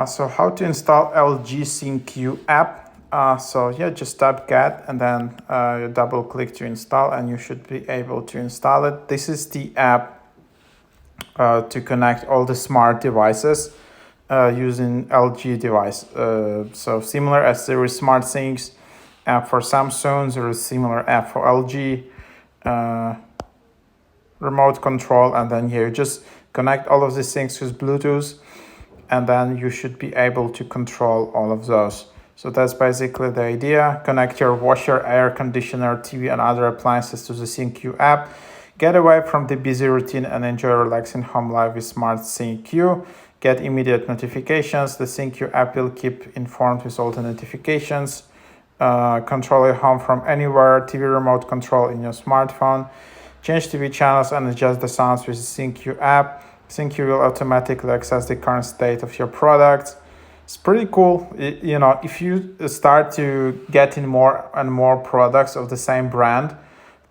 So how to install LG ThinQ app? So yeah, just tap get and then you double click to install and you should be able to install it. This is the app to connect all the smart devices using LG device. So similar as there is SmartThings app for Samsung, there is similar app for LG. Remote control, and then here you just connect all of these things with Bluetooth, and then you should be able to control all of those. So that's basically the idea. Connect your washer, air conditioner, TV, and other appliances to the ThinQ app. Get away from the busy routine and enjoy a relaxing home life with Smart ThinQ. Get immediate notifications. The ThinQ app will keep informed with all the notifications. Control your home from anywhere. TV remote control in your smartphone. Change TV channels and adjust the sounds with the ThinQ app. ThinQ will automatically access the current state of your products. It's pretty cool. If you start to get in more and more products of the same brand,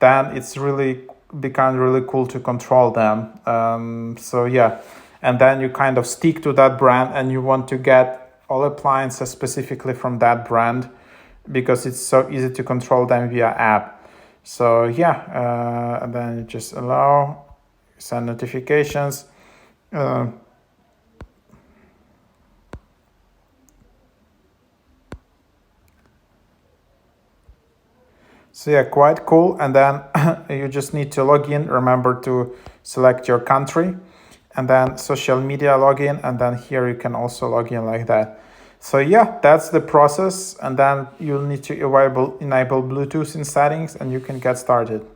then it's really become really cool to control them. So yeah, and then you kind of stick to that brand and you want to get all appliances specifically from that brand because it's so easy to control them via app. So yeah, and then you just allow, send notifications. So yeah, quite cool. And then you just need to log in. Remember to select your country and then social media login. And then here you can also log in like that. So yeah, that's the process. And then you'll need to enable Bluetooth in settings and you can get started.